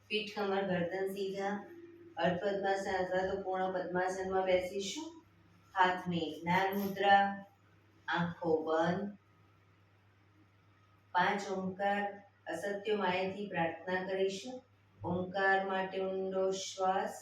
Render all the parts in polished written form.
પીઠ કમર ગરદન સીધા. અર્ધ પદ્માસન અથવા તો પૂર્ણ પદ્માસનમાં બેસીશું. હાથની જ્ઞાન મુદ્રા, આંખો બંધ. 5 ઓમકાર અસત્ય માયાથી પ્રાર્થના કરીશું. ઓમકાર માટે ઊંડો શ્વાસ.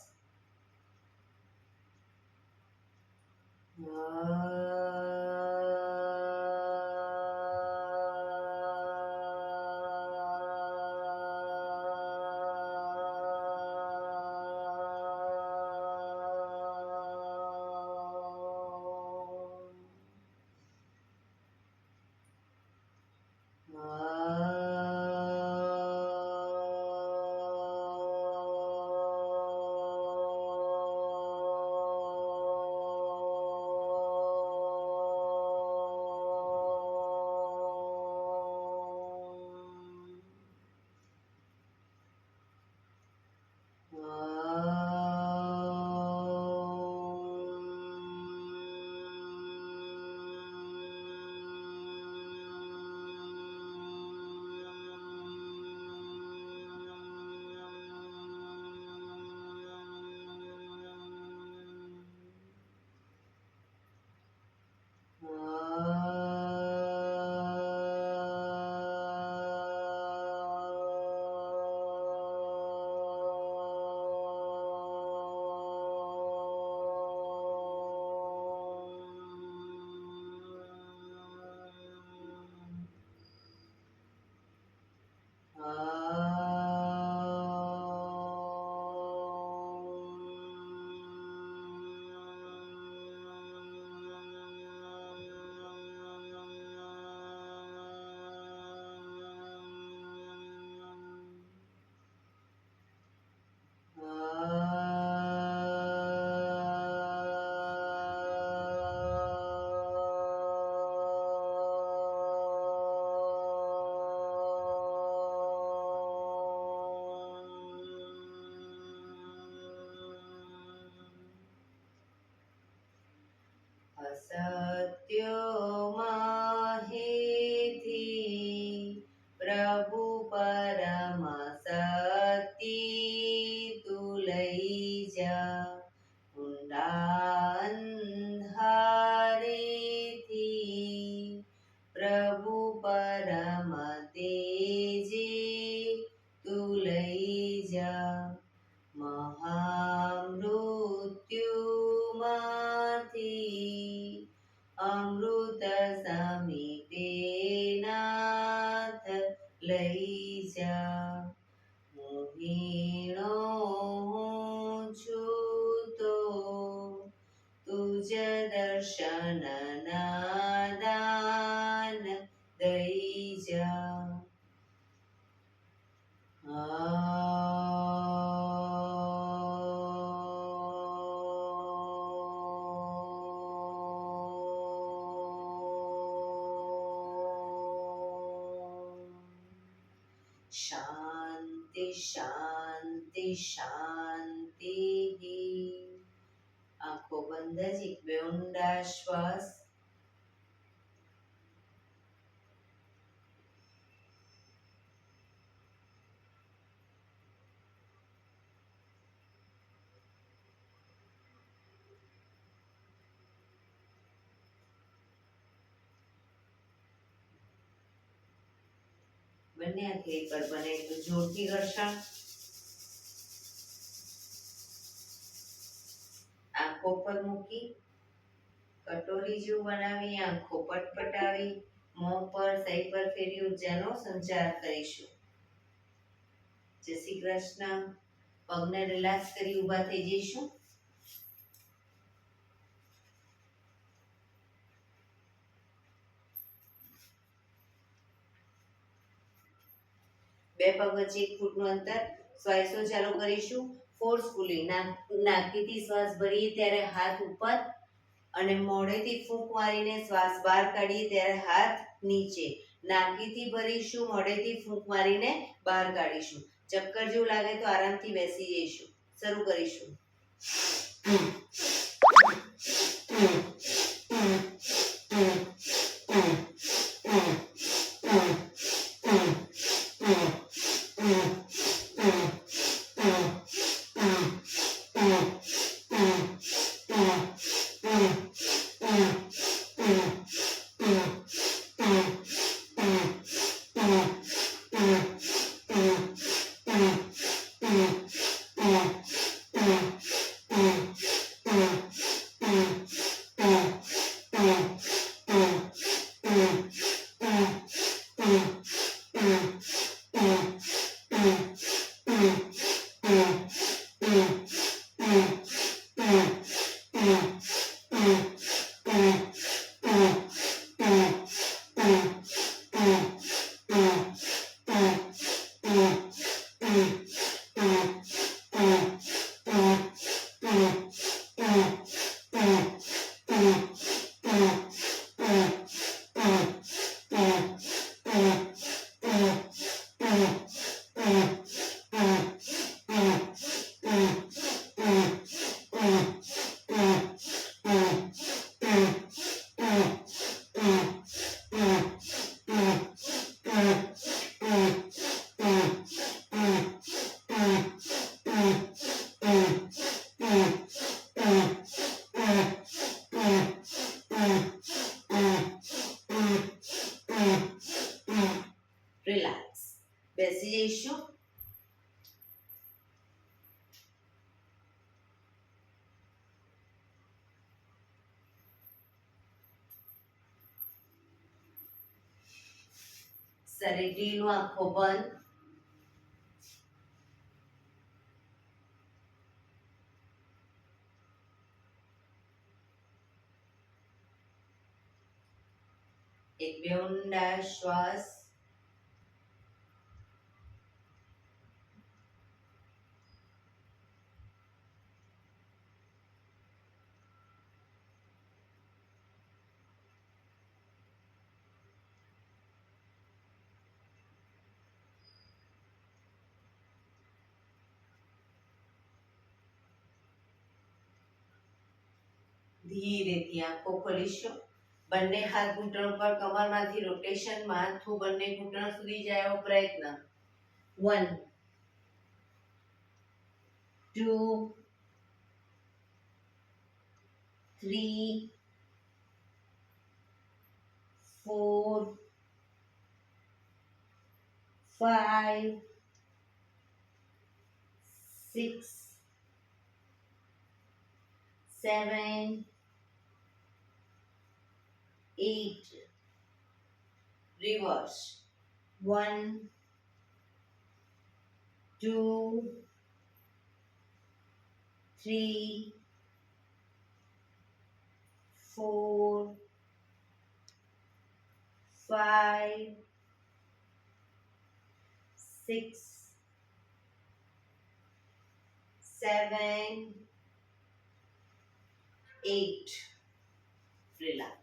સત્યમાહેથી પ્રભુ પરમ સતી તું લઈ જા. ઊંડા અંધારેથી પ્રભુ પરમ તેજે તું લઈ જા. મહામૃત્યુમાંથી અમૃત સમીપે નાથ લઈ જા. મોહિણો હું છું તો તુજ દર્શન ના દાન દઈ જા. શાંતિ શાંતિ શાંતિ. આંખો બંધ જ એક બે ઊંડા શ્વાસ. બંને હાથ એક પર બને એટલું જોરથી ઘર્ષણ. આંખો પર મૂકી કટોરી જેવું બનાવી આંખો પટપટાવી મોં પર સહી પર ફેરી ઉર્જાનો સંચાર કરીશું. જય શ્રી કૃષ્ણ. પગને રિલેક્સ કરી ઊભા થઈ જઈશું. બે પગ વચ્ચે 1 ફૂટનું અંતર. શ્વાસો ચાલુ કરીશું. ફોર્સફુલી નાકીથી શ્વાસ ભરીએ ત્યારે હાથ ઉપર અને મોઢેથી ફૂંક મારીને શ્વાસ બહાર કાઢીએ ત્યારે હાથ નીચે. નાકીથી ભરીશું, મોઢેથી ફૂંક મારીને બહાર કાઢીશું. ચક્કર જેવું લાગે તો આરામથી બેસી જઈશું. શરૂ કરીશું. શરીર ઢીલું, આંખો બંધ. એક બે ઊંડા શ્વાસ. ધીરેથી આંખો ખોલીશું. બંને હાથ ઘૂંટણ પર, કમરમાંથી રોટેશન, માથું બંને ઘૂંટણ સુધી જાય એવો પ્રયત્ન. 1 2 3 4 5 6 7 8. Reverse. 1 2 3 4 5 6 7 8. Relax.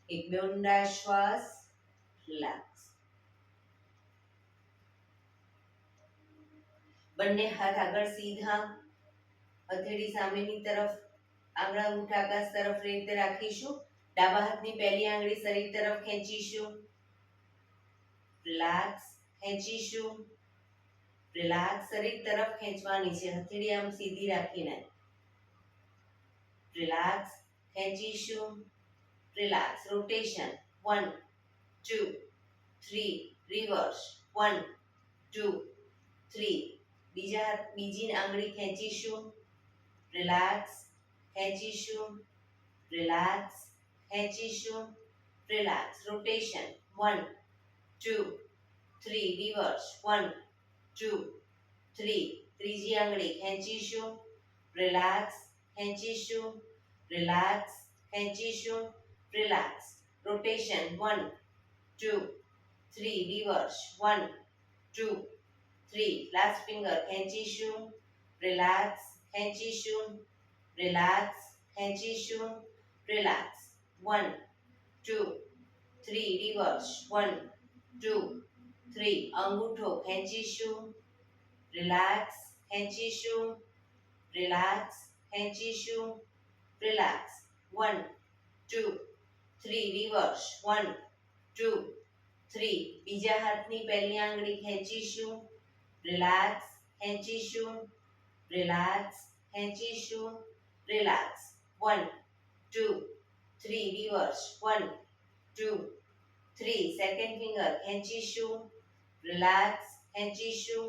એક બે ઊંડા શ્વાસ. રિલેક્સ. બંને હાથ આગળ સીધા, હથેળી સામેની તરફ, આંગળા અંગૂઠા આકાશ તરફ રીતે રાખીશું. ડાબા હાથની પહેલી આંગળી શરીર તરફ ખેંચીશું. રિલેક્સ. ખેંચીશું. રિલેક્સ. શરીર તરફ ખેંચવાની છે, હથેળી આમ સીધી રાખીને. રિલેક્સ. ખેંચીશું. રિલેક્સ. રોટેશન. 1 2 3. રિવર્સ. 1 2 3. બીજી આંગળી ખેંચીશું. રિલેક્સ. ખેંચીશું. રિલેક્સ. ખેંચીશું. રિલેક્સ. રોટેશન. 1 2 3. રિવર્સ. 1 2 3. ત્રીજી આંગળી ખેંચીશું. રિલેક્સ. ખેંચીશું. રિલેક્સ. ખેંચીશું. Relax. Rotation. 1 2 3. Reverse. 1 2 3. Last finger ખેંચીશું. રિલેક્સ. ખેંચીશું. રિલેક્સ. ખેંચીશું. રિલેક્સ. 1 2 3. રિવર્સ. 1 2 3. અંગૂઠો ખેંચીશું. રિલેક્સ. ખેંચીશું. રિલેક્સ. ખેંચીશું. રિલેક્સ. 1 2 3. રિવર્સ. 1 2 3. બીજા હાથની પહેલી આંગળી ખેંચીશું. રિલેક્સ. ખેંચીશું. રિલેક્સ. ખેંચીશું. રિલેક્સ. 1 2 3. રિવર્સ. 1 2 3. સેકન્ડ ફિંગર ખેંચીશું. રિલેક્સ. ખેંચીશું.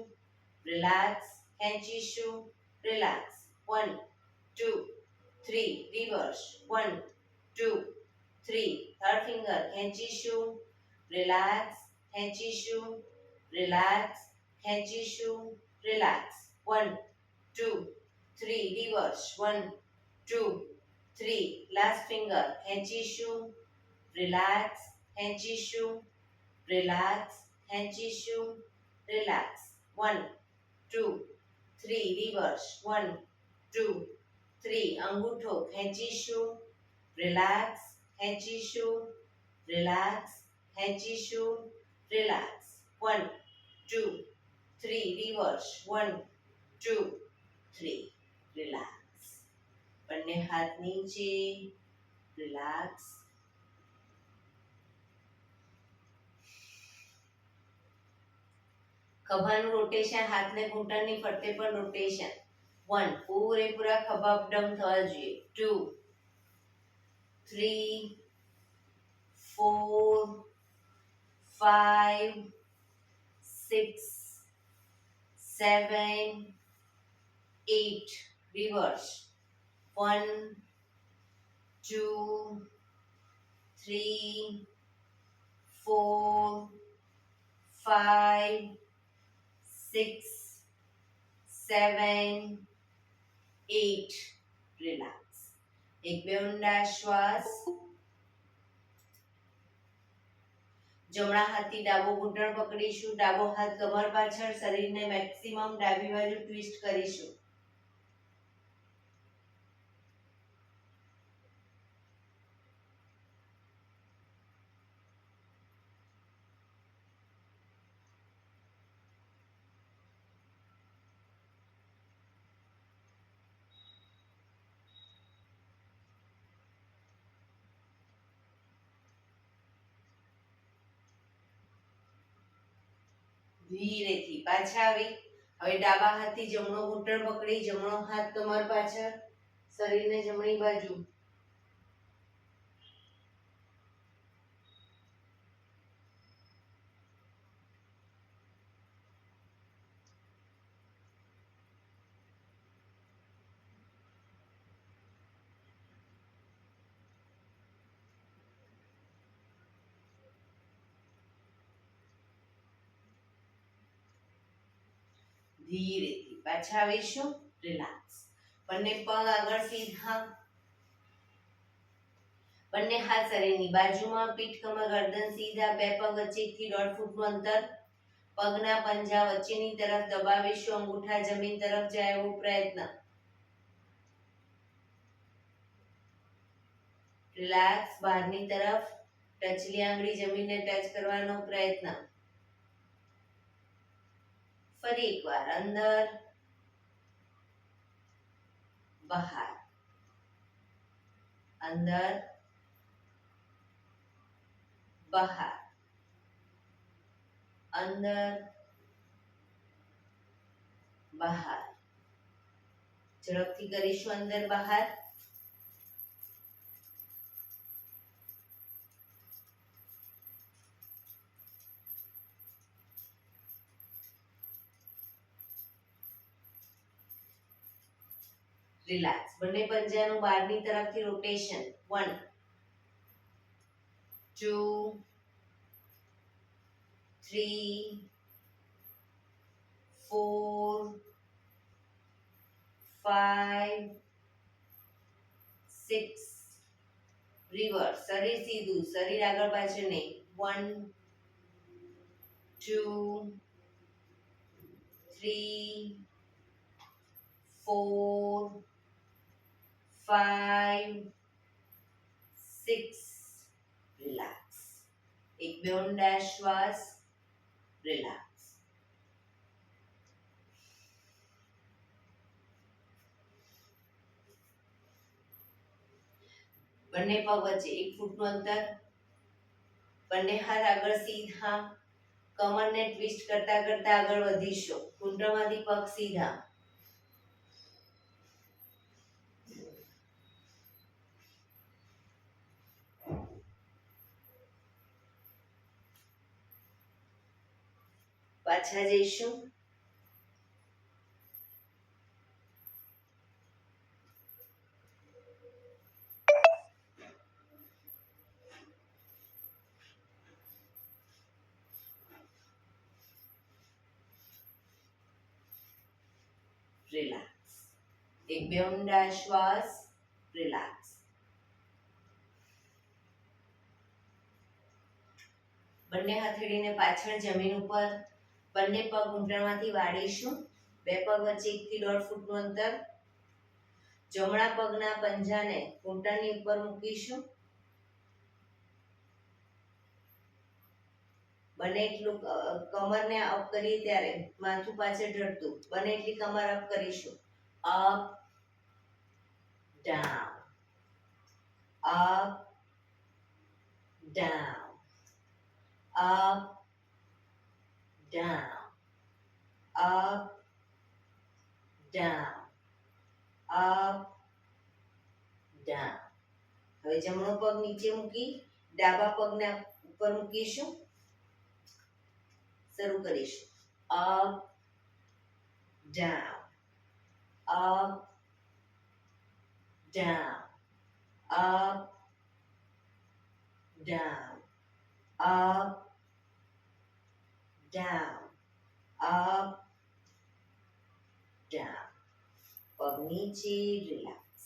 રિલેક્સ. ખેંચીશું. રિલેક્સ. 1 2 3. રિવર્સ. 1 2 3. થર્ડ ફિંગર ખેંચીશું. રિલેક્સ. ખેંચીશું. રિલેક્સ. ખેંચીશું. રિલેક્સ. 1 2 3. રિવર્સ. 1 2 3. લાસ્ટ ફિંગર ખેંચીશું. રિલેક્સ. ખેંચીશું. રિલેક્સ. ખેંચીશું. રિલેક્સ. 1 2 3. રિવર્સ. 1 2 3. અંગૂઠો ખેંચીશું. રિલેક્સ. ખેંચીશું. રિલેક્સ. ખેંચીશું. રિલેક્સ. 1 2 3. રિવર્સ. 1 2 3. રિલેક્સ. બંને હાથ નીચે. રિલેક્સ. ખભાનું રોટેશન, હાથને ઘૂંટણની ફરતે પણ રોટેશન. 1 પૂરેપૂરા ખભા અપડાઉન થવા જોઈએ. 2 3 4 5 6 7 8. રિવર્સ. 1 2 3 4 5 6 7 8 રિલેક્સ. એક બે ઊંડા શ્વાસ. જમણા હાથથી ડાબો ઘૂંટણ પકડીશું, ડાબો હાથ કમર પાછળ, શરીરને મેક્સિમમ ડાબી બાજુ ટ્વિસ્ટ કરીશું. ધીરેથી પાછા આવી. હવે ડાબા હાથથી જમણો ઘૂંટણ પકડી, જમણો હાથ કમર પાછળ, શરીરને જમણી બાજુ. ધીરેથી પાછા આવીશું. રિલેક્સ. બંને પગ આગળ સીધા, બંને હાથ શરીરની બાજુમાં, પીઠ કમર ગરદન સીધા, બે પગ વચ્ચે 1 થી 1.5 ફૂટનું અંતર. પગના પંજા વચ્ચેની તરફ દબાવીશું, અંગૂઠા જમીન તરફ જાય એવો પ્રયત્ન. રિલેક્સ. બહારની તરફ ટચલી આંગળી જમીનને ટચ કરવાનો પ્રયત્ન. ફરી એકવાર અંદર બહાર, અંદર બહાર, અંદર બહાર. ઝડપથી કરીશું અંદર બહાર. રિલેક્સ. બંને પંજાનું બહારની તરફથી રોટેશન. 1 2 3 4 5 6. રિવર્સ. શરીર સીધું, શરીર આગળ પાછળ નહીં. 1 2 3 4 5 6. રિલેક્સ. એક બે ઊંડા શ્વાસ. રિલેક્સ. બંને પગ વચ્ચે 1 ફૂટનું અંતર. બંને હાથ આગળ સીધા, કમરને ટ્વિસ્ટ કરતા કરતા આગળ વધીશું. ઘૂંટણમાંથી પગ સીધા. પાછા જઈશું. રિલેક્સ. એક બે ઊંડા શ્વાસ. રિલેક્સ. બંને હથેળીને પાછળ જમીન ઉપર, બંને પગ ઘૂંટણમાંથી વાળીશું. બે પગ વચ્ચે 1 થી 1.5 ફૂટનું અંતર. જમણા પગના પંજાને ઘૂંટણની ઉપર મૂકીશું. બને એટલું કમરને અપ કરીએ ત્યારે માથું પાછળ ઢળતું, બને એટલી કમર અપ કરીશું. Up down, up down, up down, up down, up down. હવે જમણો પગ નીચે મૂકી ડાબા પગને ઉપર મૂકીશું. શરૂ કરીશું. Up down, up down, up down, up, down, up, down. પગ નીચે, રિલેક્સ.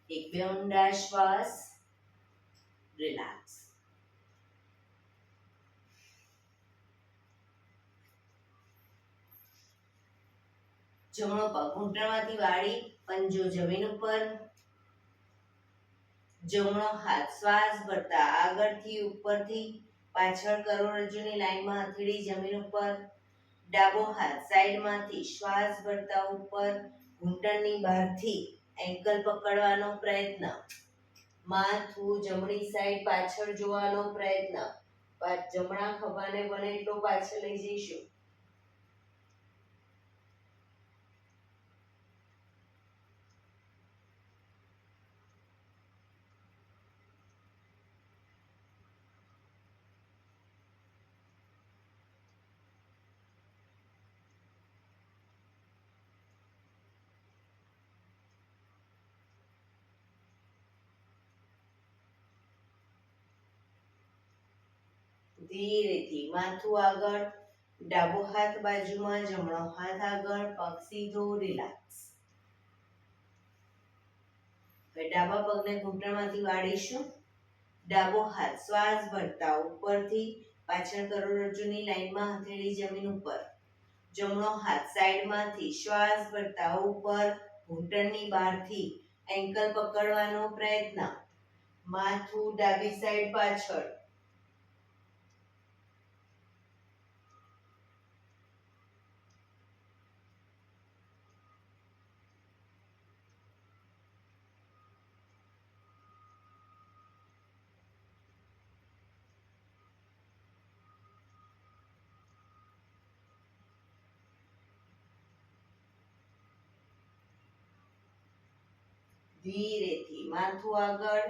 એક બે ઊંડા શ્વાસ, રિલેક્સ. જમણો પગ ઘૂંટણમાંથી વાળી, પંજો જમીન ઉપર. જમણો હાથ શ્વાસ ભરતા આગળથી ઉપરથી પાછળ કરોડરજ્જુની લાઈનમાં હથેળી જમીન ઉપર. ડાબો હાથ સાઈડમાંથી શ્વાસ ભરતા ઉપર, ઘૂંટણની બહારથી એન્કલ પકડવાનો પ્રયત્ન. માથું જમણી સાઈડ પાછળ જોવાનો પ્રયત્ન. જમણા ખભાને બને એટલો પાછળ લઈ જઈશું. ધીરેથી માથું આગળ, ડાબો હાથ બાજુમાં, જમણો હાથ આગળ, પગ સીધો, રિલેક્સ. હવે ડાબા પગને ઘૂંટણમાંથી વાળીશું. ડાબો હાથ શ્વાસ ભરતા ઉપરથી પાછળ કરોડરજ્જુની લાઈનમાં હથેળી જમીન ઉપર. જમણો હાથ સાઈડમાંથી શ્વાસ ભરતા ઉપર, ઘૂંટણની બહારથી એન્કલ પકડવાનો પ્રયત્ન. માથું ડાબી સાઈડ પાછળ. ધીરેથી માથું આગળ,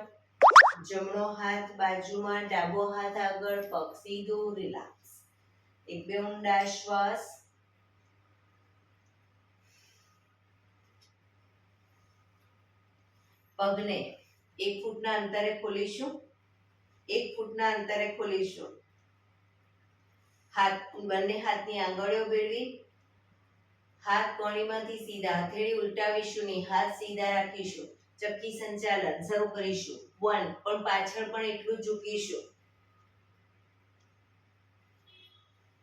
જમણો હાથ બાજુમાં, ડાબો હાથ આગળ, પગ સીધો, રિલેક્સ. એક બે ઊંડા શ્વાસ. પગને 1 ફૂટના અંતરે ખોલીશું. 1 ફૂટના અંતરે ખોલીશું. બંને હાથની આંગળીઓ ભેળવી, હાથ કોણીમાંથી સીધા, હથેળી ઉલટાવીશું નહીં, હાથ સીધા રાખીશું. ચક્કી સંચાલન શરૂ કરીશું. 1, પણ પાછળ પણ એટલું જ ઝૂકીશું.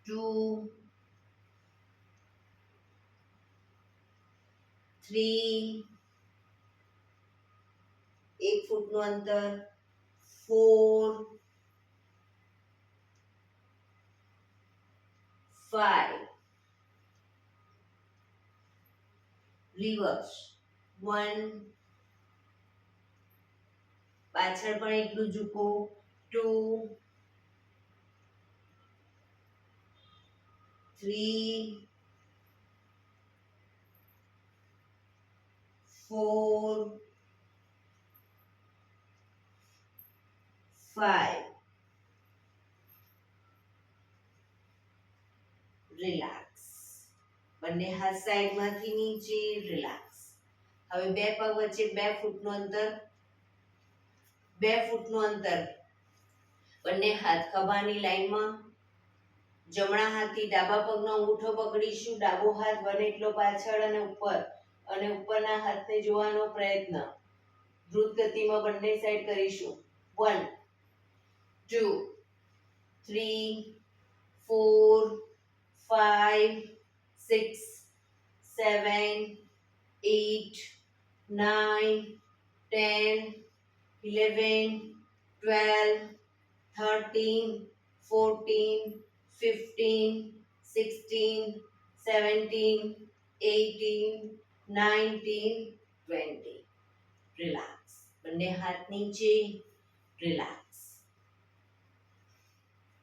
2, 3, 1 ફૂટનું અંતર. 4, 5, રિવર્સ. 1, પાછળ પણ એટલું ઝૂકો. 2, 3, 4, 5. રિલેક્સ. બંને હાથ સાઈડમાંથી નીચે, રિલેક્સ. હવે બે પગ વચ્ચે 2 ફૂટનું અંતર. 2 ફૂટનું અંતર. બંને હાથ ખભાની લાઈનમાં. જમણા હાથથી ડાબા પગનો અંગૂઠો પકડીશું. ડાબો હાથ બને એટલો પાછળ અને ઉપર, અને ઉપરના હાથને જોવાનો પ્રયત્ન. દ્રુત ગતિમાં બંને સાઈડ કરીશું. 1, 2, 3, 4, 5, 6, 7, 8, 9, 10, 11, 12, 13, 14, 15, 16, 17, 18, 19, 20. રિલેક્સ. બંને હાથ નીચે, રિલેક્સ.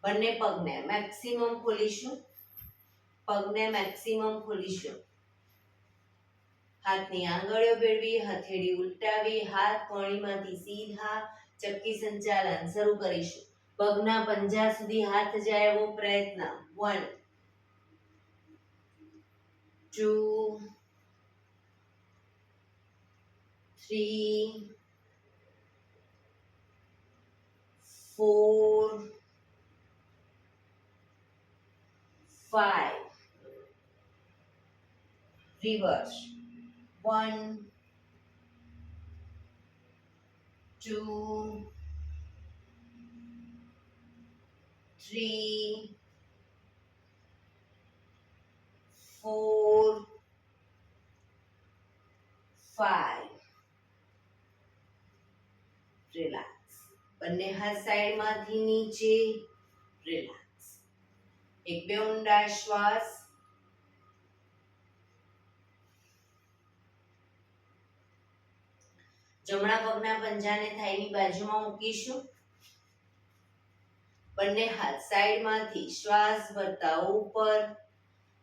બંને પગને મેક્સિમમ ખોલીશું. પગને મેક્સિમમ ખોલીશું. હાથની આંગળીઓ ભેળવી, હથેળી ઉલટાવી, હાથ કોણીમાંથી સીધા, ચક્કી સંચાલન શરૂ કરીશું. પગના પંજા સુધી હાથ જાય એવો પ્રયત્ન. 1, 2, 3, 4, 5 reverse 1 2 3 4 5 રિલેક્સ બંને હાથ સાઈડમાંથી નીચે રિલેક્સ એક બે ઊંડા શ્વાસ જમણા પગના પંજાને થાઈની બાજુમાં મૂકીશું બંને હાથ સાઈડમાંથી શ્વાસ ભરતા ઉપર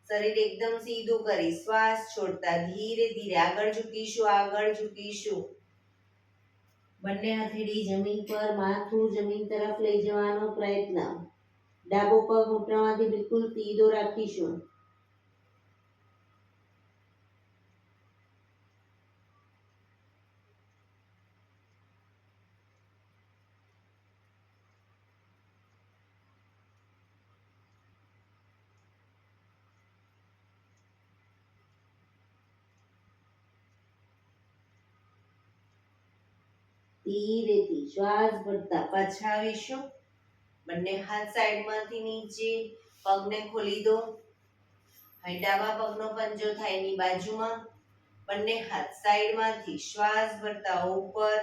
શરીર એકદમ સીધું કરી શ્વાસ છોડતા ધીરે ધીરે આગળ ઝૂકીશું બંને હથેળી જમીન પર માથું જમીન તરફ લઈ જવાનો પ્રયત્ન ડાબો પગ ઘૂંટણમાંથી બિલકુલ સીધો રાખીશું ધીરેથી શ્વાસ ભરતા પાછા આવીશું બંને હાથ સાઈડમાંથી નીચે પગને ખોલી દો હવે ડાબા પગનો પંજો થાઈની બાજુમાં બંને હાથ સાઈડમાંથી શ્વાસ ભરતા ઉપર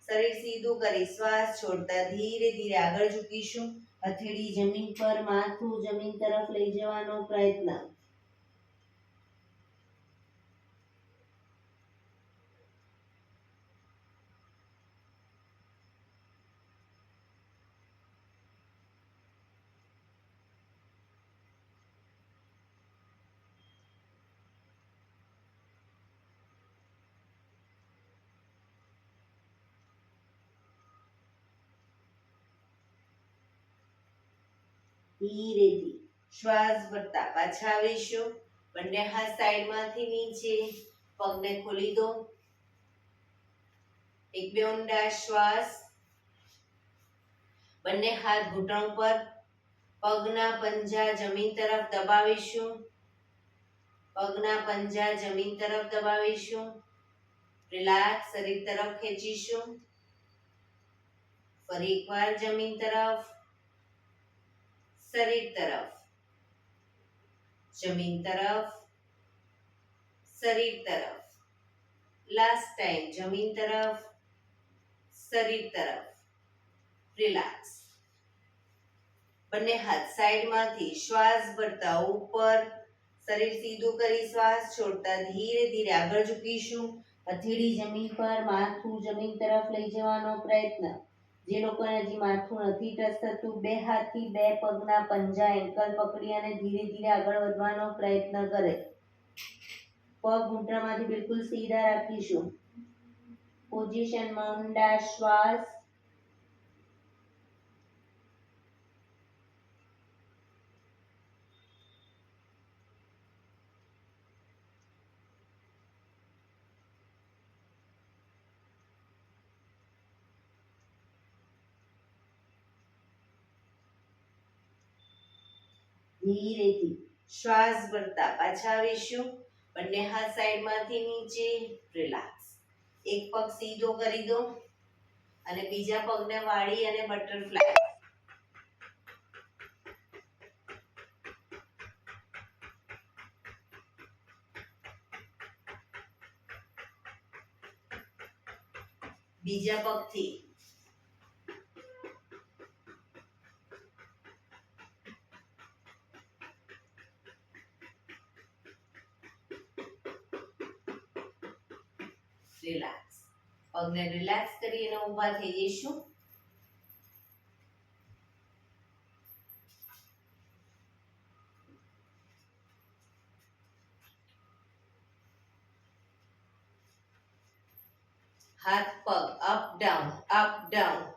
શરીર સીધું કરી શ્વાસ છોડતા ધીરે ધીરે આગળ ઝૂકીશું હથેળી જમીન પર માથું જમીન તરફ લઈ જવાનો પ્રયત્ન ધીરેથી શ્વાસ ભરતા પાછા આવીશું બંને હાથ સાઈડમાંથી નીચે પગને ખોલી દો એક બે ઊંડા શ્વાસ બંને હાથ ઘૂંટણ પર પગના પંજા જમીન તરફ દબાવીશું રિલેક્સ શરીર તરફ ખેંચીશું ફરી એકવાર જમીન તરફ શરીર તરફ જમીન તરફ શરીર તરફ લાસ્ટ ટાઈમ જમીન તરફ શરીર તરફ રિલેક્સ બંને હાથ સાઈડમાંથી શ્વાસ ભરતા ઉપર શરીર સીધું કરી શ્વાસ છોડતા ધીરે ધીરે આગળ ઝૂકીશું હથેળી જમીન પર માથું જમીન તરફ લઈ જવાનો પ્રયત્ન જે લોકોને હજી માથું નથી ટચ થતું બે હાથથી બે પગના પંજા એન્કલ પકડી અને ધીરે ધીરે આગળ વધવાનો પ્રયત્ન કરે પગ ઘૂંટણમાંથી બિલકુલ સીધા રાખીશું પોઝિશનમાં ઊંડા શ્વાસ ધીરેથી શ્વાસ ભરતા પાછા આવીશું બંને હાથ સાઈડમાંથી નીચે રિલેક્સ એક પગ સીધો કરી દો અને બીજા પગને વાળી અને બટરફ્લાય બીજા પગથી રિલેક્સ પગને રિલેક્સ કરી અને ઊભા થઈ જઈશું હાથ પગ અપ ડાઉન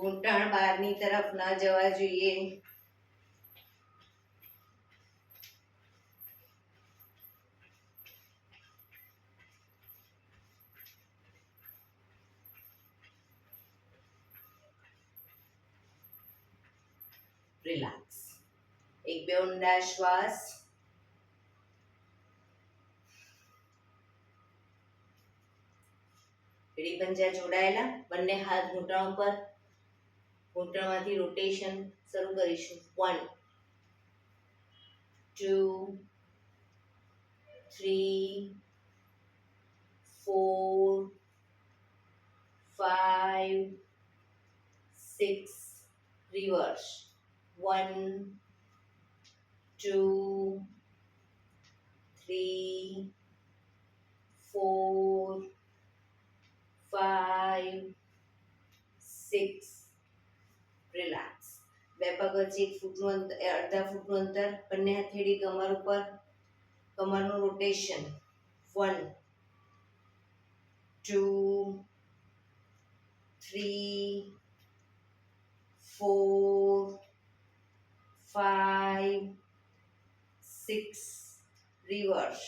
ઘૂંટણ બહારની તરફ ન જવા જોઈએ. રિલેક્સ. એક બે ઊંડા શ્વાસ. એડી પંજા જોડાયેલા, બંને હાથ ઘૂંટણ પર, ઘૂંટણમાંથી રોટેશન શરૂ કરીશું. 1 2 3 4 5 6 રિવર્સ. 1 2 3 4 5 6 રિલેક્સ. બે પગ વચ્ચે 1 ફૂટનું અંતર, અડધા ફૂટનું અંતર, બંને હથેળી કમર ઉપર, કમરનું રોટેશન. 1 2 3 4 5 6 રિવર્સ.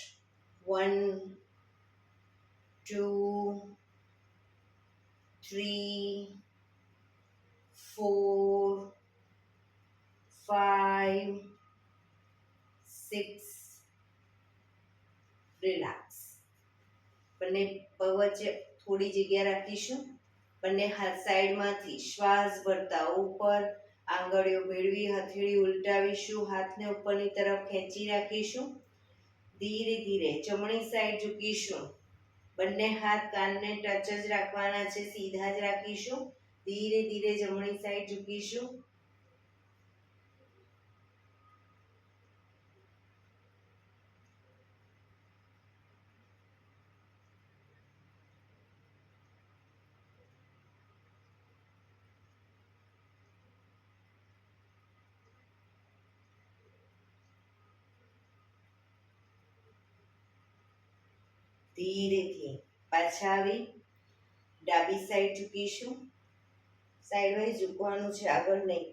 1 2 3 4 5 6 રિલેક્સ. બંને પગ વચ્ચે થોડી જગ્યા રાખીશું. બંને હાથ સાઈડમાંથી શ્વાસ ભરતા ઉપર આંગળીઓ મેળવી હથેળી ઉલટાવીશું. હાથને ઉપરની તરફ ખેંચી રાખીશું. ધીરે ધીરે જમણી સાઈડ ઝૂકીશું. બંને હાથ કાનને ટચ જ રાખવાના છે, સીધા જ રાખીશું. ધીરે ધીરે જમણી સાઈડ ઝૂકીશું. ધીરેથી પાછા આવી ડાબી સાઈડ ઝૂકીશું. સાઈડ વાઇઝ ઝૂકવાનું છે, આગળ નહીં.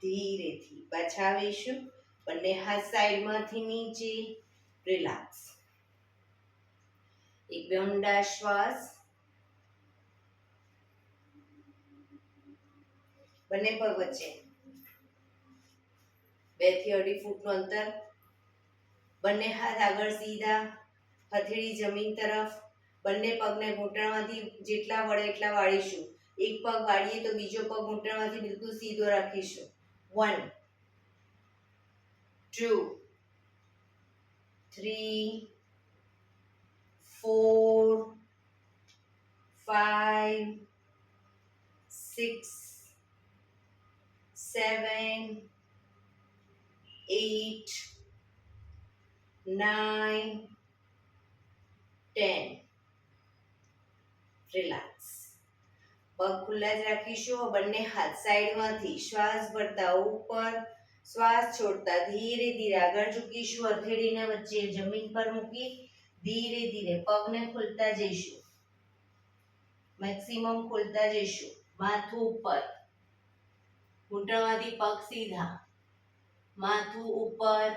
ધીરેથી પાછા આવીશું. બંને હાથ સાઈડમાંથી નીચે. રિલેક્સ. એક બે ઊંડા શ્વાસ. બંને પગ વચ્ચે 2 થી 2.5 ફૂટનું અંતર. બંને હાથ આગળ સીધા, હથેળી જમીન તરફ. બંને પગને ઘૂંટણમાંથી જેટલા વળે એટલા વાળીશું. એક પગ વાળીએ તો બીજો પગ ઘૂંટણમાંથી બિલકુલ સીધો રાખીશું. 1 2 3 4 5 6 7 8 9 10 રિલેક્સ. પગ ખુલ્લા જ રાખીશું. બંને હાથ સાઈડમાંથી શ્વાસ ભરતા ઉપર, શ્વાસ છોડતા ધીરે ધીરે આગળ ઝૂકીશું. હથેળીને વચ્ચે જમીન પર મૂકી ધીરે ધીરે પગને ખોલતા જઈશું. મેક્સિમમ ખોલતા જઈશું. માથું ઉપર, ઘૂંટણમાંથી પગ સીધા, માથું ઉપર.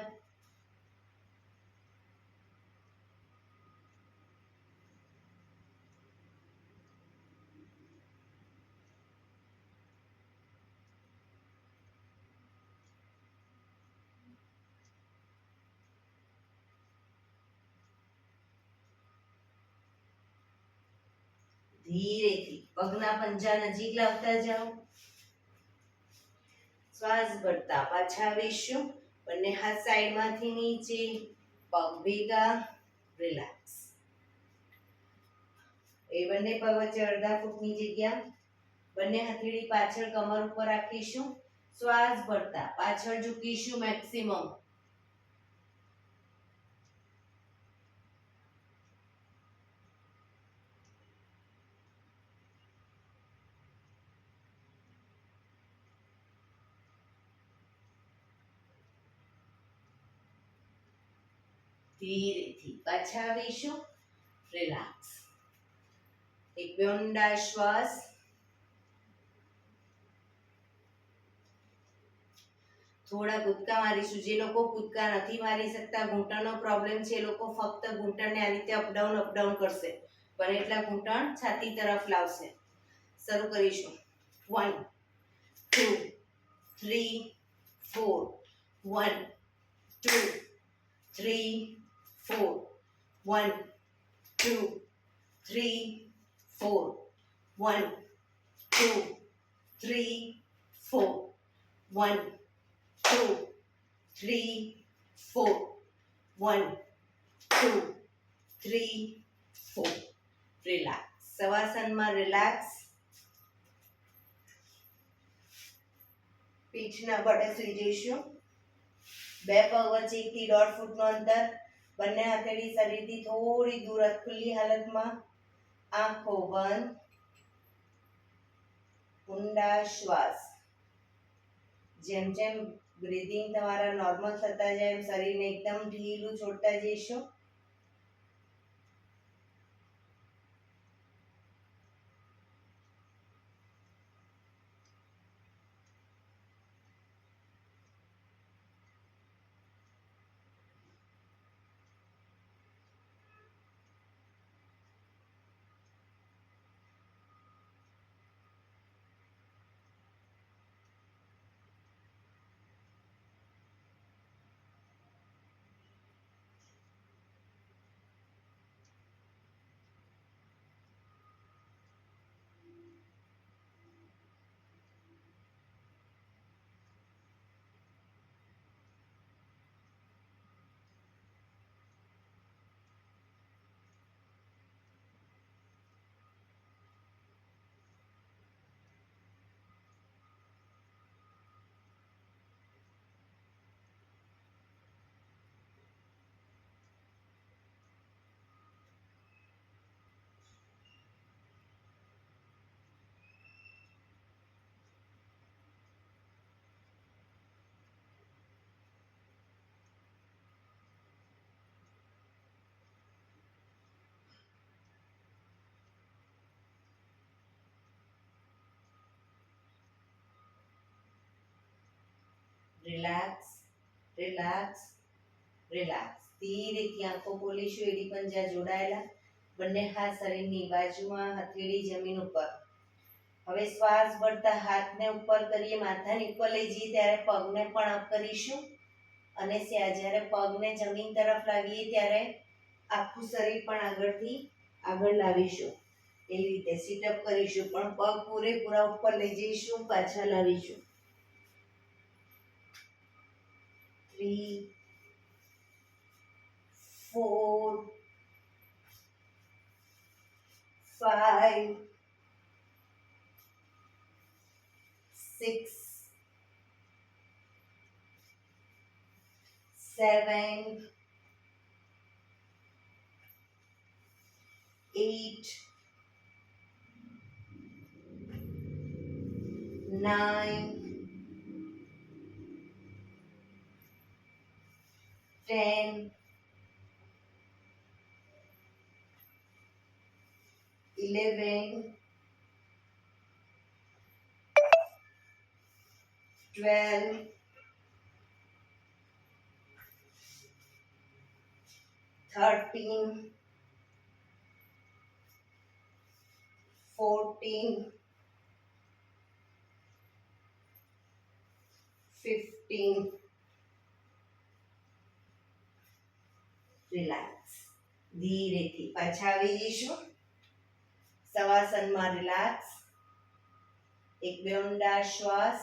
ધીરેથી પગના પંજા નજીક લાવતા જાઓ. શ્વાસ ભરતા પાછા આવીશું. બંને હાથ સાઈડમાંથી નીચે, પગ ભેગા. રિલેક્સ. એ બંને પગ વચ્ચે અડધા ફૂટની જગ્યા. બંને હથેળી પાછળ કમર ઉપર રાખીશું. શ્વાસ ભરતા પાછળ ઝૂકીશું મેક્સિમમ. ધીરેથી પાછા આવીશું. રિલેક્સ. એક બે ઊંડા શ્વાસ. થોડા કૂદકા મારીશું. જે લોકો કૂદકા નથી મારી શકતા, ઘૂંટણનો પ્રોબ્લેમ છે, એ લોકો ફક્ત ઘૂંટણને આ રીતે અપડાઉન કરશે, પણ એટલા ઘૂંટણ છાતી તરફ લાવશે. શરૂ કરીશું. 1 2 3 4 1 2 3 4 1 2 3 4 1 2 3 4 1 2 3 4 1 2 3 4. રિલેક્સ. શવાસનમાં રિલેક્સ. પીઠના બળે સુઈ જઈશું. બે પગ વચ્ચે 1 થી 1.5 ફૂટનું અંતર. બંને હથેળી શરીરથી થોડી દૂર, ખુલ્લી હાલતમાં. આંખો બંધ. ઊંડા શ્વાસ. જેમ જેમ બ્રીધિંગ તમારા નોર્મલ થતા જાય એમ શરીરને એકદમ ઢીલું છોડતા જઈશું. રિલેક્સ. રિલેક્સ. રિલેક્સ. ધીરેથી આંખો ખોલીશું. એડી પંજા જોડાયેલા. બંને હાથ શરીરની બાજુમાં, હથેળી જમીન ઉપર. હવે શ્વાસ ભરતા હાથને ઉપર કરીએ, માથાની ઉપર લઈ જઈએ ત્યારે પગને પણ અપ કરીશું. અને જ્યારે પગને જમીન તરફ લાવીએ ત્યારે આખું શરીર પણ આગળ લાવીશું. એવી રીતે સીટઅપ કરીશું, પણ પગ પૂરેપૂરા ઉપર લઈ જઈશું, પાછા લાવીશું. 3 4 5 6 7 8 9 10 11 12 13 14 15. રિલેક્સ. ધીરેથી પાછા આવી જઈશું. શવાસનમાં રિલેક્સ. એક બે ઊંડા શ્વાસ.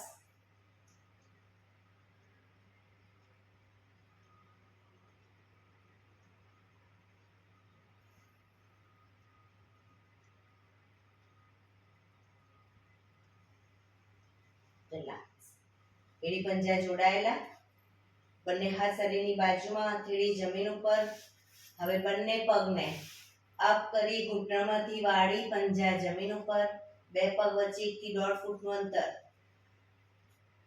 રિલેક્સ. એડી પંજા જોડાયેલા. બંને હાથ શરીરની બાજુમાં, હથેળી જમીન ઉપર. હવે બંને પગને અપ કરી ઘૂંટણમાંથી વાળી, પંજા જમીન ઉપર. બે પગ વચ્ચે 1 થી 1.5 ફૂટનું અંતર.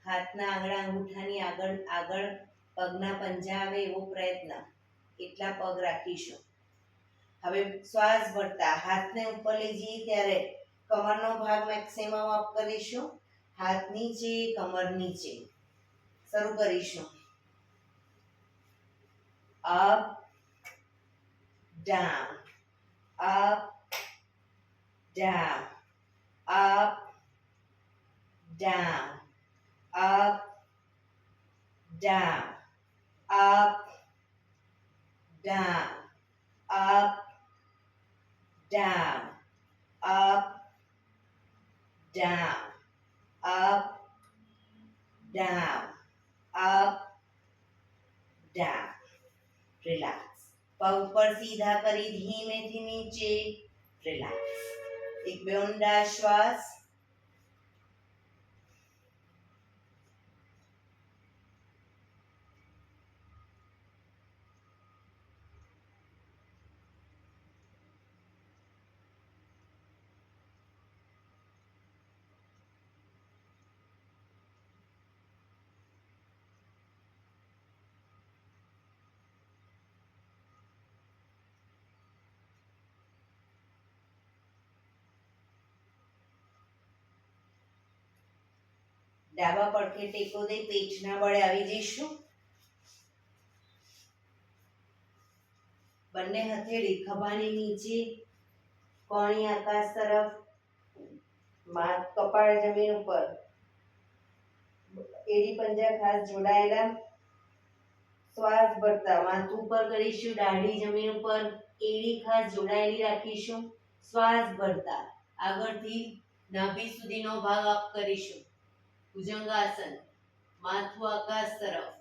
હાથના આંગળા અંગૂઠાની આગળ પગના પંજા આવે એવો પ્રયત્ન. એટલા પગ રાખીશું. હવે શ્વાસ ભરતા હાથને ઉપર લઈ જઈએ ત્યારે કમરનો ભાગ મેક્સિમમ અપ કરીશું. હાથ નીચે, કમર નીચે. શરૂ કરીશું. Up, down, up, down, up, down, up, down, up, down, up, down, up, down, up, down, up, down. Relax. પગ પર સીધા કરી ધીમેથી નીચે. રિલેક્સ. એક બે ઊંડા શ્વાસ. ડાબા પડખે ટેકો દઈ પેટના બળે આવી જઈશું. બંને હથેળી ખભાની નીચે, કોણી આકાશ તરફ, કપાળ જમીન ઉપર. એડી પંજા ખાસ જોડાયેલા. શ્વાસ ભરતા માથું ઉપર કરીશું, દાઢી જમીન ઉપર, એડી ખાસ જોડાયેલી રાખીશું. શ્વાસ ભરતા આગળથી નાભી સુધીનો ભાગ અપ કરીશું. ભુજંગાસન. માથું આકાશ તરફ.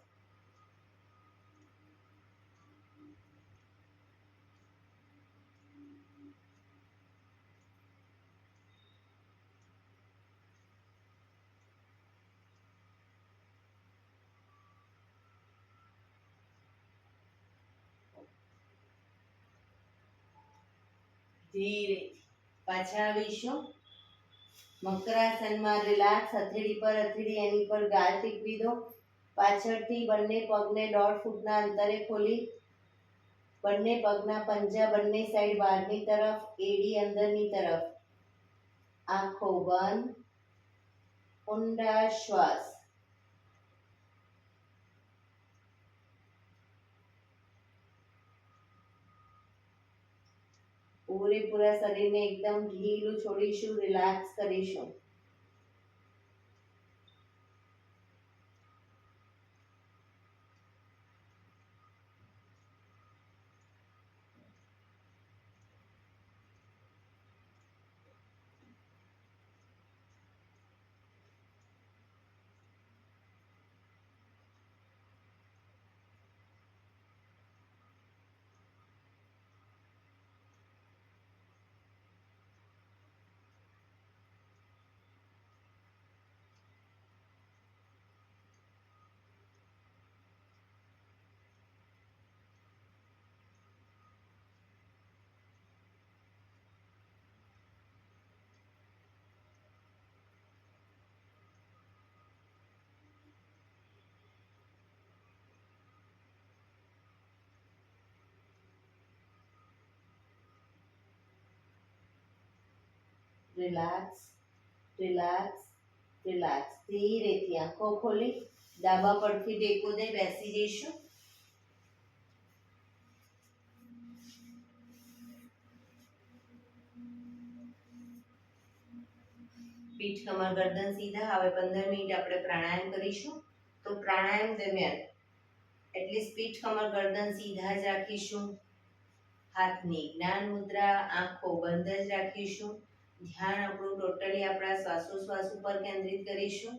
ધીરે પાછા આવીશું. મકરાસનમાં રિલેક્સ. હથેળી પર હથેળી એની પર ગાલ ટેકવી દો. પાછળથી બંને પગને 1.5 ફૂટના અંતરે ખોલી બંને પગના પંજા બંને સાઈડ બહારની તરફ, એડી અંદરની તરફ. આંખો બંધ. ઊંડા શ્વાસ. પૂરેપૂરા શરીરને એકદમ ઢીલું છોડીશું, રિલેક્સ કરીશું. Relax, relax, relax. ધીરેથી આંખો ખોલી ડાબા પડથી ટેકો દે બેસી જઈશું. પીઠ કમર ગરદન સીધા. હવે 15 મિનિટ આપણે પ્રાણાયામ કરીશું. તો પ્રાણાયામ દરમિયાન એટલીસ્ટ પીઠ કમર ગરદન સીધા જ રાખીશું. હાથની જ્ઞાન મુદ્રા, આંખો બંધ જ રાખીશું. ધ્યાન આપણું ટોટલી આપણા શ્વાસોશ્વાસ ઉપર કેન્દ્રિત કરીશું.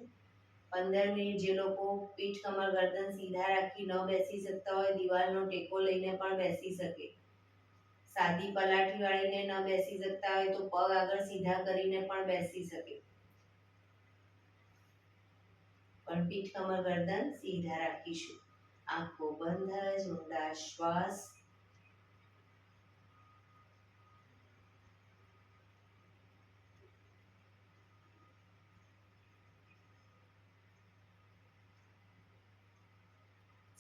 15 મિનિટ જે લોકો પીઠ કમર ગરદન સીધા રાખી ન બેસી શકતા હોય, દિવાલનો ટેકો લઈને પણ બેસી શકે. સાદી પલાઠી વાળીને ન બેસી શકતા હોય તો પગ આગળ સીધા કરીને પણ બેસી શકે. પણ પીઠ કમર ગરદન સીધા રાખીશું. આંખો બંધ જ. ઊંડા શ્વાસ.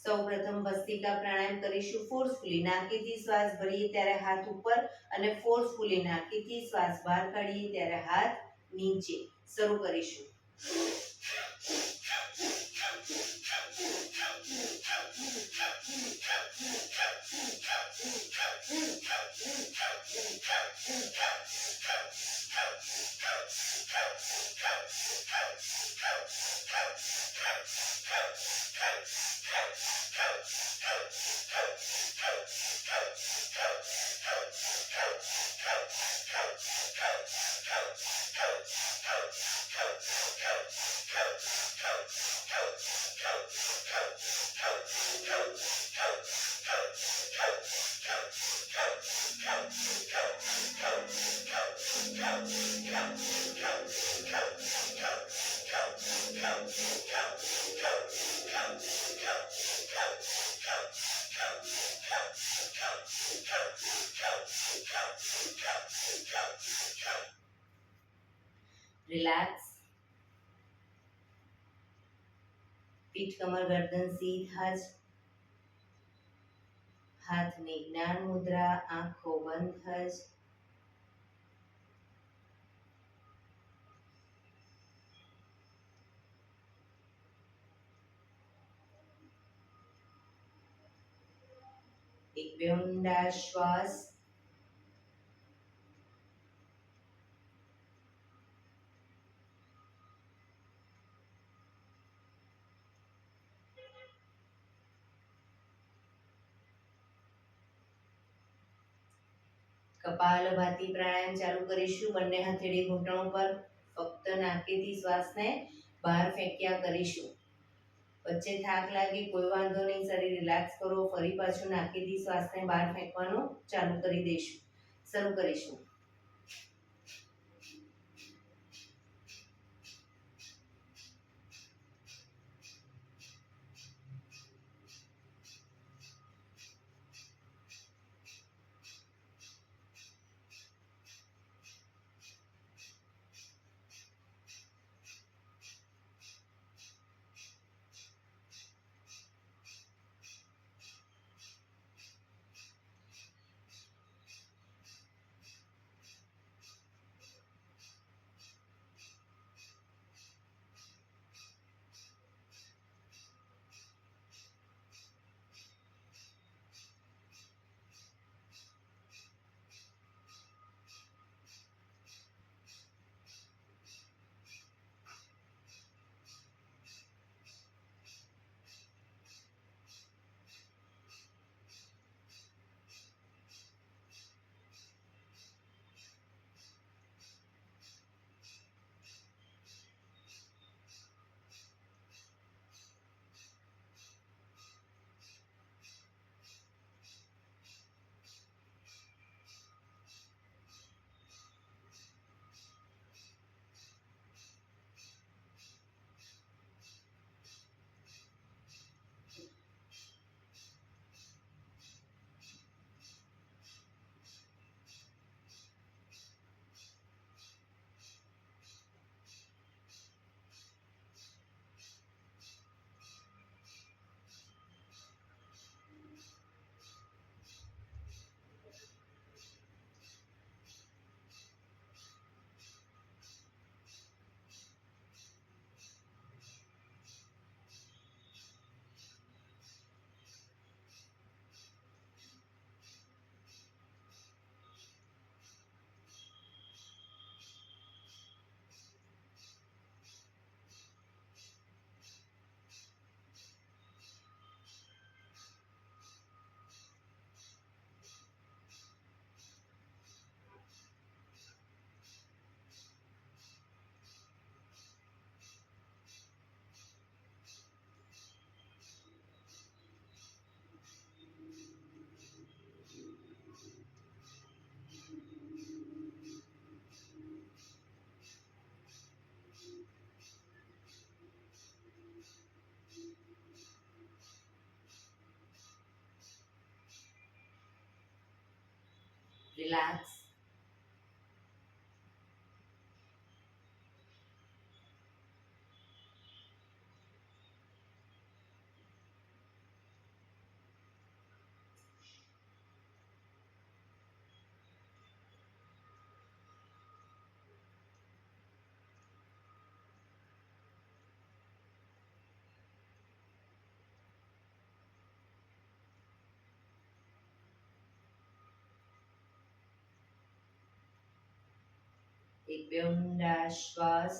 સૌપ્રથમ ભસ્ત્રિકા પ્રાણાયામ કરીશું ફોર્સફુલી નાકેથી શ્વાસ ભરીએ ત્યારે હાથ ઉપર અને ફોર્સફુલી નાકેથી શ્વાસ બહાર કાઢીએ ત્યારે હાથ નીચે શરૂ કરીશું. રિલેક્સ. પીઠ કમર ગરદન સીધા જ. હાથની જ્ઞાન મુદ્રા, આંખો બંધ જ. એક બે ઊંડા શ્વાસ. કપાલભાતી પ્રાણાયામ ચાલુ કરીશું. બંને હથેળી ઘૂંટણ પર. ફક્ત નાકેથી શ્વાસને બહાર ફેંક્યા કરીશું. વચ્ચે થાક લાગે કોઈ વાંધો નહીં, શરીર રિલેક્સ કરો. ફરી પાછું નાકેથી શ્વાસને બહાર ફેંકવાનું ચાલુ કરી દઈશું. શરૂ કરીશું. રિલેક્સ. એક બે ઊંડા શ્વાસ.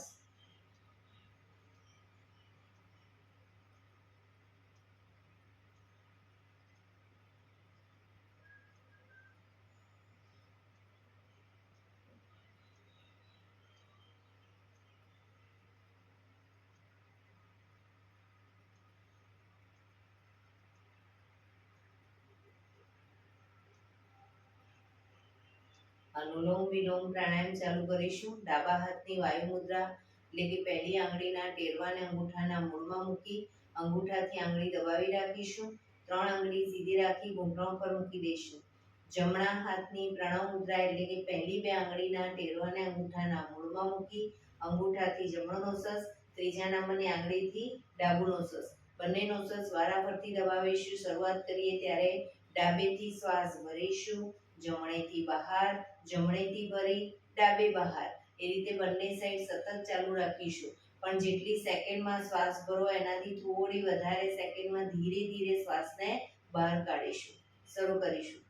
અનુલોમ વિલોમ પ્રાણાયામ ચાલુ કરીશું. ડાબા હાથની વાયુ મુદ્રા એટલે કે પહેલી આંગળીના ટેરવાને અંગૂઠાના મૂળમાં મૂકી અંગૂઠાથી આંગળી દબાવી રાખીશું. 3 આંગળી સીધી રાખી ઘૂંટણ પર મૂકી દઈશું. જમણા હાથની પ્રણવ મુદ્રા એટલે કે પહેલી 2 આંગળીના ટેરવાને અંગૂઠાના મૂળમાં મૂકી અંગૂઠાથી જમણો નોસસ, ત્રીજા નંબરની આંગળીથી ડાબુ નોસસ, બંને નોસસ વારાફરતી દબાવીશું. શરૂઆત કરીએ ત્યારે ડાબેથી શ્વાસ ભરીશું, જમણેથી બહાર, જમણેથી ભરી ડાબે બહાર. એ રીતે બંને સાઈડ સતત ચાલુ રાખીશું. પણ જેટલી સેકન્ડમાં શ્વાસ ભરો એનાથી થોડી વધારે સેકન્ડમાં ધીરે ધીરે શ્વાસને બહાર કાઢીશું. શરૂ કરીશું.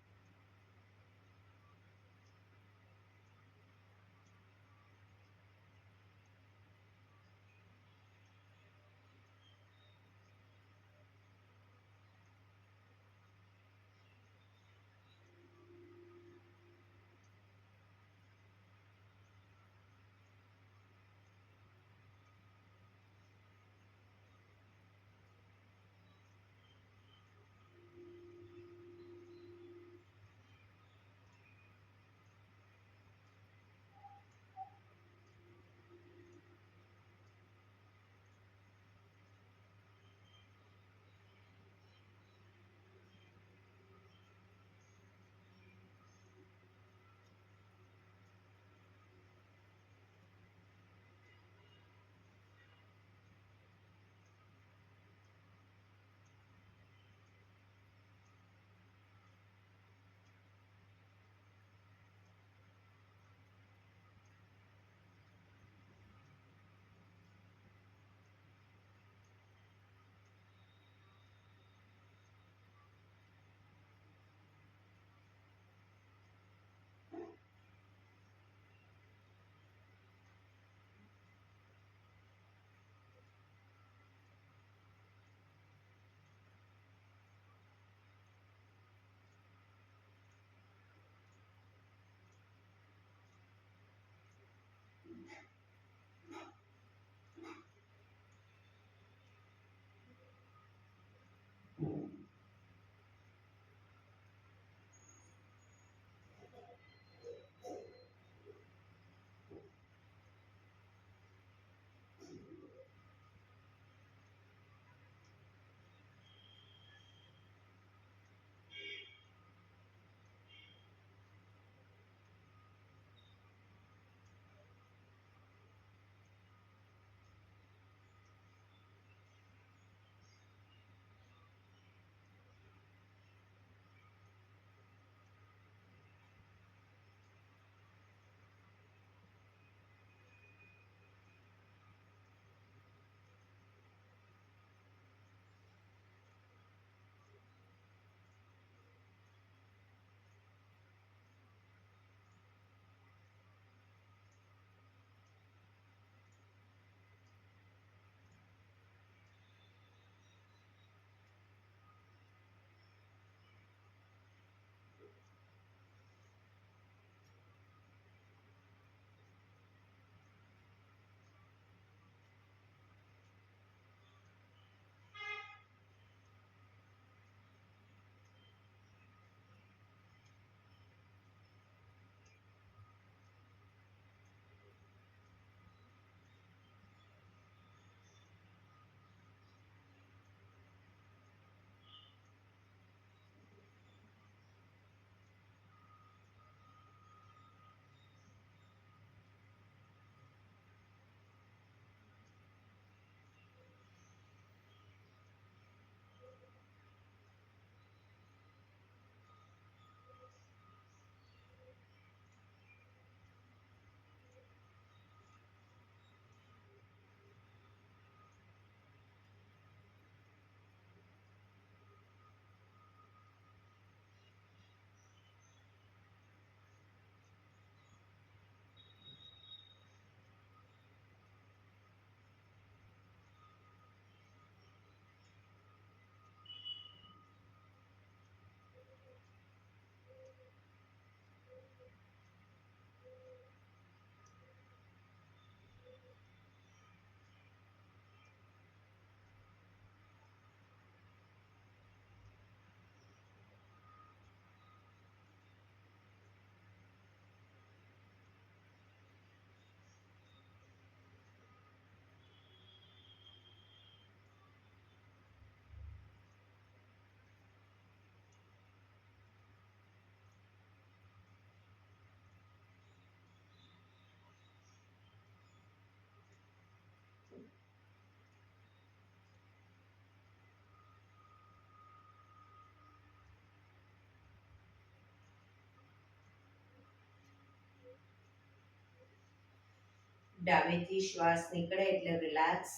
ડાબેથી શ્વાસ નીકળે એટલે રિલેક્સ.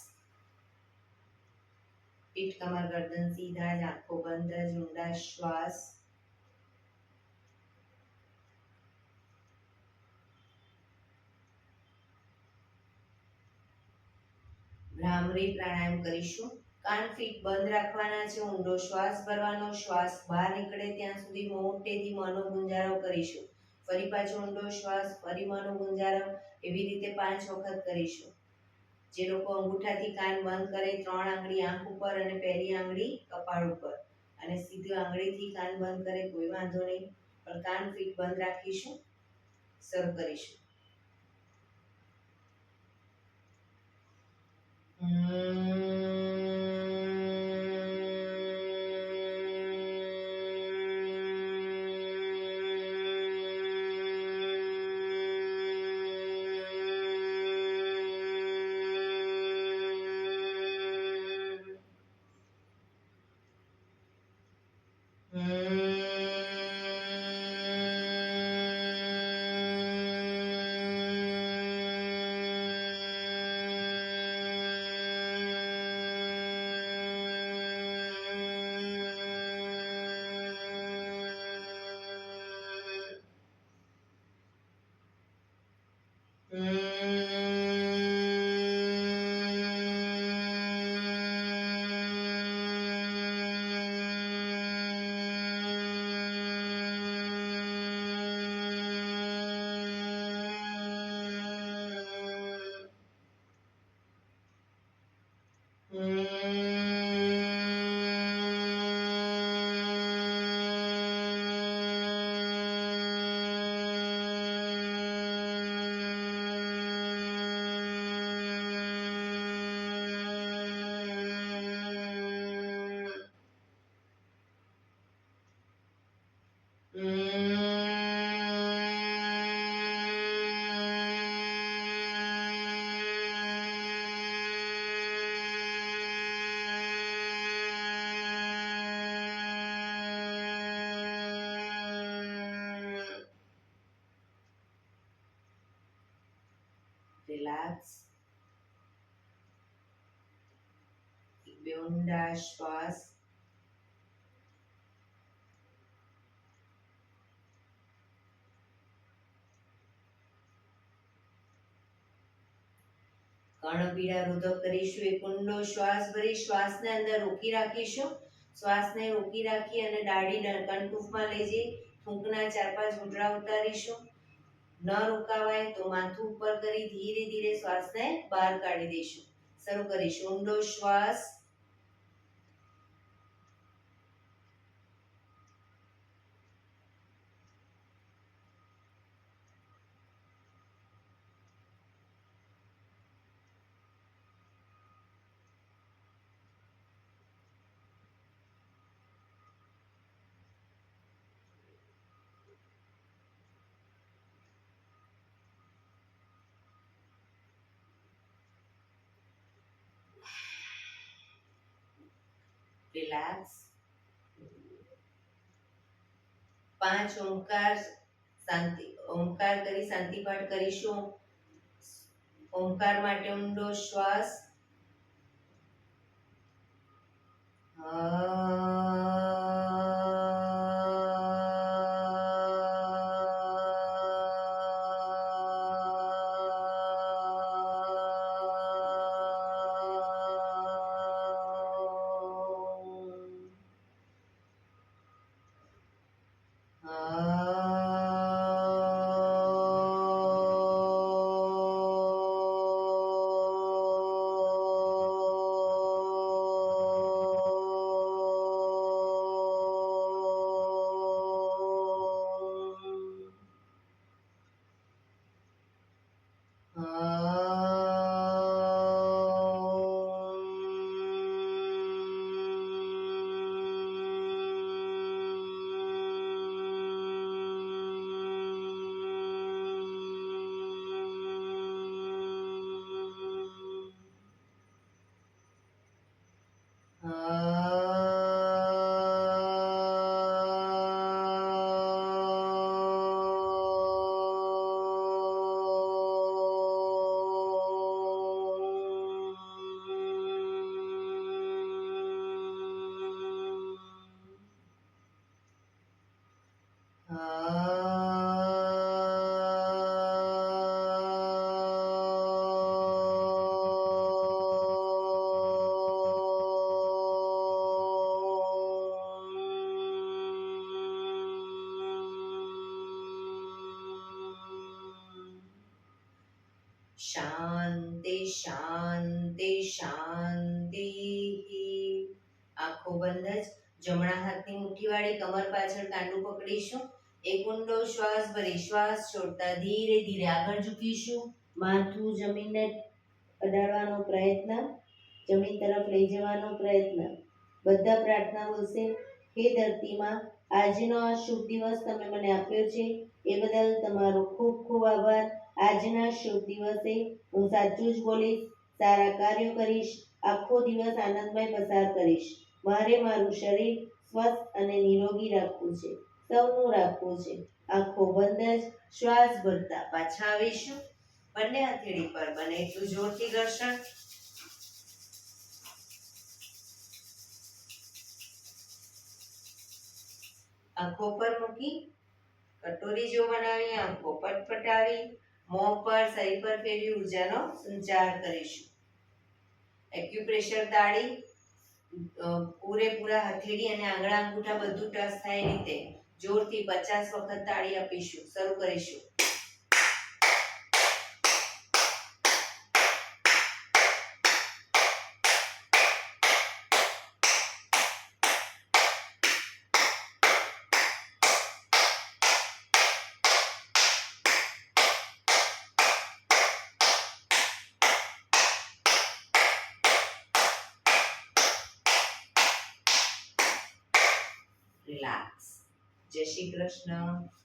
પીઠ કમર ગરદન સીધા જ, આંખો બંધ જ, ઊંડા શ્વાસ. ભ્રામરી પ્રાણાયામ કરીશું. કાન ફીટ બંધ રાખવાના છે, ઊંડો શ્વાસ ભરવાનો, શ્વાસ બહાર નીકળે ત્યાં સુધી મોટેથી મોંનો ગુંજારો કરીશું. ફરી પાછો ઊંડો શ્વાસ, ફરી મોંનો ગુંજારો, એવી રીતે 5 વખત કરીશું. જે લોકો અંગૂઠાથી કાન બંધ કરે, 3 આંગળી આંખ ઉપર અને પહેલી આંગળી કપાળ ઉપર, અને સીધી આંગળીથી કાન બંધ કરે કોઈ વાંધો નહીં, પણ કાન ફીટ બંધ રાખીશું. શરૂ કરીશું. રિલેક્સ. બે ઊંડા શ્વાસ. કર્ણપીડા રોધક કરીશું. એક ઊંડો શ્વાસ ભરી શ્વાસને અંદર રોકી રાખીશું. શ્વાસને રોકી રાખી અને દાઢી કંઠૂફમાં લઈ જઈ ફૂંકના 4-5 ઘૂંટડા ઉતારીશું. ન રોકાવાય તો માથું ઉપર કરી ધીરે ધીરે શ્વાસને બહાર કાઢી દઈશું. શરૂ કરીશું. ઊંડો શ્વાસ. રિલેક્સ. 5 ઓમકાર શાંતિ ઓમકાર કરી શાંતિ પાઠ કરીશું. ઓમકાર માટે ઊંડો શ્વાસ. શાંતિ શાંતિ શાંતિ. આંખો બંધ જ જમણા હાથની મુઠ્ઠી વાળી કમર પાછળ કાંડું પકડીશું. એક ઊંડો શ્વાસ ભરી શ્વાસ છોડતા ધીરે ધીરે આગળ ઝૂકીશું. માથું જમીનને અડાડવાનો પ્રયત્ન, જમીન તરફ લઈ જવાનો પ્રયત્ન. બધા પ્રાર્થના બોલશે. હે ધરતીમાં, આજનો આ શુભ દિવસ તમે મને આપ્યો છે એ બદલ તમારો ખૂબ ખૂબ આભાર. આજના શુભ દિવસે હું સાચું જ બોલીશ, સારા કાર્યો કરીશ, આખો દિવસ આનંદમય પસાર કરીશ. મારે મારું શરીર સ્વસ્થ અને નિરોગી રાખવું છે, સૌનું રાખવું છે. આંખો બંધ જ શ્વાસ ભરતા પાછા આવીશું. બંને હથેળી પર બને એટલું જોરથી ઘર્ષણ. આંખો પર મૂકી કટોરી જો બનાવી આંખો પટપટાવી મોં પર શરીર પર ફેરવી ઉર્જાનો સંચાર કરીશું. એક્યુપ્રેશર તાળી પૂરેપૂરા હથેળી અને આંગળા અંગૂઠા બધું ટચ થાય એ રીતે જોરથી 50 વખત તાળી આપીશું. શરૂ કરીશું. રિલેક્સ. જય શ્રી કૃષ્ણ.